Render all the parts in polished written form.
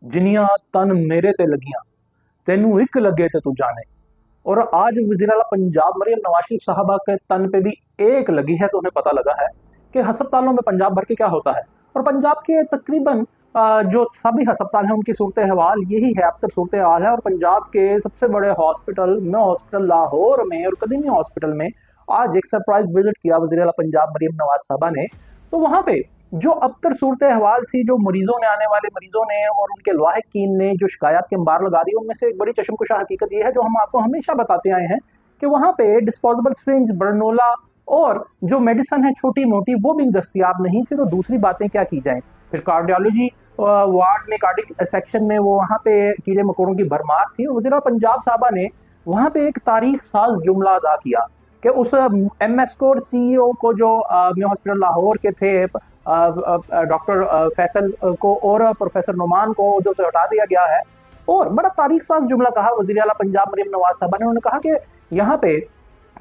जिनिया तन मेरे ते लगियां तेनू एक लगे ते तू जाने। और आज वज़ीर आला पंजाब मरियम नवाज शरीफ साहबा के तन पे भी एक लगी है, तो उन्हें पता लगा है कि अस्पतालों में पंजाब भर के क्या होता है। और पंजाब के तकरीबन जो सभी अस्पताल हैं उनकी सूरत हवाल यही है, अब तक सूरत हाल है। और पंजाब के सबसे बड़े हॉस्पिटल में हॉस्पिटल लाहौर में और कदीमी हॉस्पिटल में आज एक सरप्राइज विजिट किया वज़ीर आला पंजाब मरियम नवाज साहबा ने। तो वहाँ पे जो अब तक सूरत हवाल थी, जो मरीजों ने, आने वाले मरीजों ने और उनके लाहिकीन ने जो शिकायत के अंबार लगा दी, उनमें से एक बड़ी चशमकुशा हकीकत ये है जो हम आपको हमेशा बताते आए हैं कि वहाँ पे डिस्पोजेबल सिरिंज, बर्नोला और जो मेडिसिन है छोटी मोटी वो भी दस्तियाब नहीं थी। तो दूसरी बातें क्या की जाए, फिर कार्डियोलॉजी वार्ड में, कार्डिक सेक्शन में वो वहाँ पे कीड़े मकोड़ों की भरमार थी। वज़ीर पंजाब साहबा ने वहाँ पे एक तारीख साज जुमला अदा किया कि उस एमएस को और सीईओ को जो हॉस्पिटल लाहौर के थे, डॉक्टर फैसल को और प्रोफेसर नुमान को जो से हटा दिया गया है। और बड़ा तारीख साज जुमला कहा वज़ीर आला पंजाब मरियम नवाज साहबा ने। उन्होंने कहा कि यहाँ पे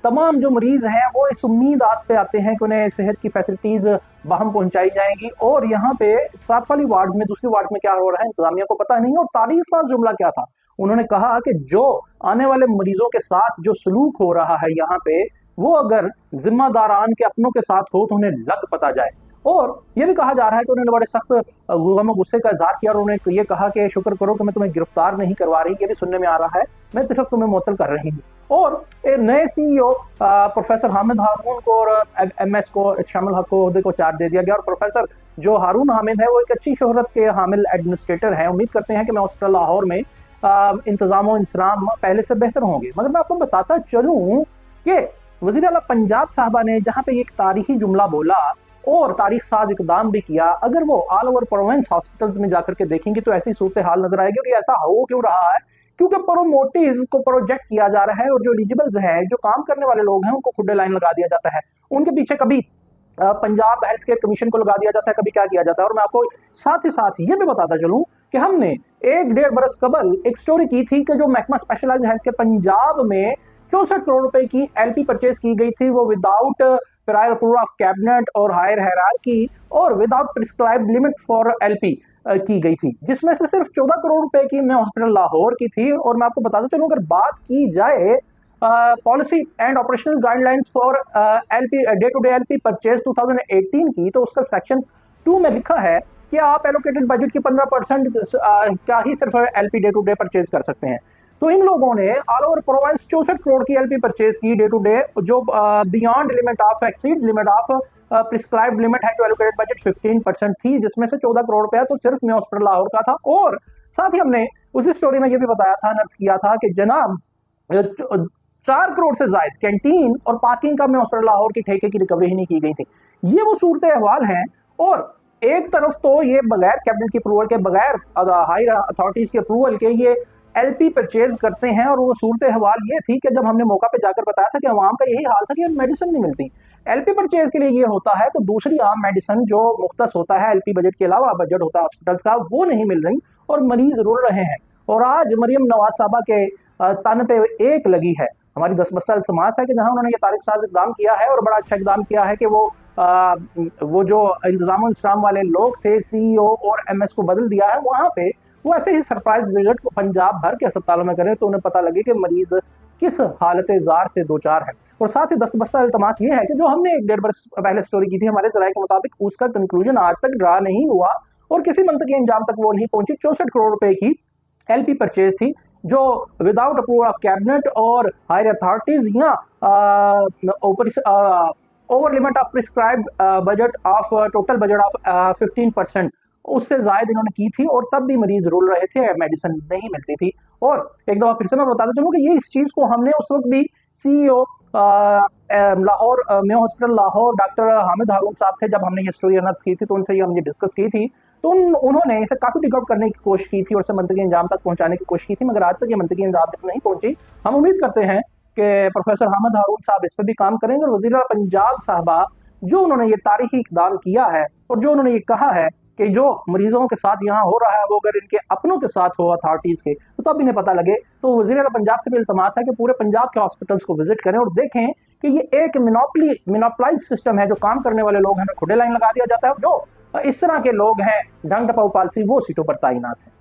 तमाम जो मरीज हैं वो इस उम्मीद आस पे आते हैं कि उन्हें सेहत की फैसिलिटीज बाहम पहुंचाई जाएंगी, और यहाँ पे साथ वाली वार्ड में, दूसरी वार्ड में क्या हो रहा है इंतजामिया को पता नहीं। और तारीख साज जुमला क्या था, उन्होंने कहा कि जो आने वाले मरीजों के साथ जो सलूक हो रहा है यहाँ पे, वो अगर जिम्मेदारान के अपनों के साथ हो तो उन्हें लग पता जाए। और ये भी कहा जा रहा है कि उन्होंने बड़े सख्त गम गुस्से का इजहार किया और उन्होंने ये कहा कि शुक्र करो कि मैं तुम्हें गिरफ्तार नहीं करवा रही, ये भी सुनने में आ रहा है, मैं सिर्फ तुम्हें मुअत्तल कर रही हूँ। और नए सीईओ प्रोफेसर हामिद हारून को और एमएस को, शामिल हक को, ओहदे को चार्ज दे दिया गया। और प्रोफेसर जो हारून हामिद है वो एक अच्छी शोहरत के हामिल एडमिनिस्ट्रेटर हैं। उम्मीद करते हैं कि मैं हॉस्पिटल लाहौर में इंतजाम इंसराम पहले से बेहतर होंगे। मगर मैं आपको बताता चलूं कि वज़ीर आला पंजाब साहबा ने जहां पे एक तारीखी जुमला बोला और तारीख साज इकदाम भी किया, अगर वो ऑल ओवर प्रोविंस हॉस्पिटल्स में जाकर के देखेंगे तो ऐसी सूरत हाल नजर आएगी। और ऐसा हो क्यों रहा है, क्योंकि प्रोमोटिव को प्रोजेक्ट किया जा रहा है और जो एलिजिबल्स हैं, जो काम करने वाले लोग हैं, उनको खुदे लाइन लगा दिया जाता है। उनके पीछे कभी पंजाब हेल्थ केयर कमीशन को लगा दिया जाता है, कभी क्या किया जाता है। और मैं आपको साथ ही साथ ये भी बताता चलूं कि हमने 1-1.5 बरस कबल एक स्टोरी की थी कि जो महकमा स्पेशलाइज्ड हेल्थ केयर पंजाब में 64 करोड़ रुपए की एलपी परचेज की गई थी, वो without prior approval of cabinet और हायर हायरार्की और without prescribed limit for LP की गई थी, जिसमें से सिर्फ 14 करोड़ रुपए की मैं हॉस्पिटल लाहौर की थी। और मैं आपको बताता चलूं, अगर बात की जाए policy and operational guidelines for LP day to day LP purchase 2018 की, तो उसका सेक्शन 2 में लिखा है कि आप एलोकेटेड बजट की 15% का ही सिर्फ LP day to day purchase कर सकते हैं। तो इन लोगों ने ऑल ओवर प्रोविंस 64 करोड़ की एलपी परचेज की डे टू डे, जो beyond limit of, exceed limit of prescribed limit है, जो एलोकेटेड बजट 15% थी, जिसमें से 14 करोड़ रुपया तो सिर्फ मैं हॉस्पिटल लाहौर का था। और साथ ही हमने उसी स्टोरी में ये भी बताया था, नर्स किया था कि जनाब 4 करोड़ से ज्यादा कैंटीन और पार्किंग का मैं हॉस्पिटल लाहौर की ठेके की रिकवरी ही नहीं की गई थी। ये वो सूरत अहवाल है। और एक तरफ तो ये बगैर कैबिनेट की अप्रूवल के, बगैर हाई अथॉरिटीज के अप्रूवल के ये एलपी परचेज करते हैं। और वो सूरत हवाल ये थी कि जब हमने मौका पे जाकर बताया था कि आवाम का यही हाल था कि मेडिसिन नहीं मिलती, एलपी परचेज के लिए ये होता है, तो दूसरी आम मेडिसिन जो मुख्तस होता है एलपी बजट के अलावा बजट होता है हॉस्पिटल्स का, वो नहीं मिल रही और मरीज रुल रहे हैं। और आज मरियम नवाज साहबा के तन पे एक लगी है। हमारी 10 मसल समाज है कि जहां उन्होंने ये तारीख साज इकदाम किया है और बड़ा अच्छा इकदाम किया है कि वो जो इंतजाम इंतजाम वाले लोग थे, सीईओ और एमएस को बदल दिया है, वहां पे वो ऐसे ही सरप्राइज विजिट को पंजाब भर के अस्पतालों में करें तो उन्हें पता लगे कि मरीज किस हालत जार से दो चार है। और साथ ही 10 बस्ता इल्तमास ये है कि जो हमने 1-1.5 बरस पहले स्टोरी की थी, हमारे जराये के मुताबिक उसका कंक्लूजन आज तक ड्रा नहीं हुआ और किसी मंतकी अंजाम तक वो नहीं पहुंची। 64 करोड़ रुपए की एलपी परचेज थी, जो विदाउट अप्रूवल ऑफ कैबिनेट और हायर अथॉरिटीज या over limit of prescribed budget of total budget of 15%, उससे ज्यादा इन्होंने की थी। और तब भी मरीज रोल रहे थे, मेडिसिन नहीं मिलती थी। और एक दफा फिर से मैं बताता चलूं कि ये इस चीज को हमने उस वक्त भी सीईओ लाहौर में हॉस्पिटल लाहौर डॉक्टर हामिद हारून साहब थे, जब हमने ये स्टोरी अनर्थ की थी तो उनसे ये हमने डिस्कस की थी। तो उन्होंने इसे काफी टिक आउट करने की कोशिश की थी और इसे मंतकी अंजाम तक पहुंचाने की कोशिश की थी, मगर आज तक ये मंतकी अंजाम तक नहीं पहुंची। हम उम्मीद करते हैं कि प्रोफेसर हामिद हारून साहब इस पर भी काम करेंगे। और वज़ीर पंजाब साहबा जो उन्होंने ये तारीखी इकदाम किया है और जो उन्होंने ये कहा है कि जो मरीजों के साथ यहाँ हो रहा है वो अगर इनके अपनों के साथ हो अथॉरिटीज के, तो तब इन्हें पता लगे। तो वज़ीर पंजाब से भी इल्तमास है कि पूरे पंजाब के हॉस्पिटल्स को विजिट करें और देखें कि ये एक मिनोपलाइज सिस्टम है, जो काम करने वाले लोग हैं खुदे लाइन लगा दिया जाता है, जो इस तरह के लोग हैं ढंग टपाऊ पॉलिसी वो सीटों पर तैनात है।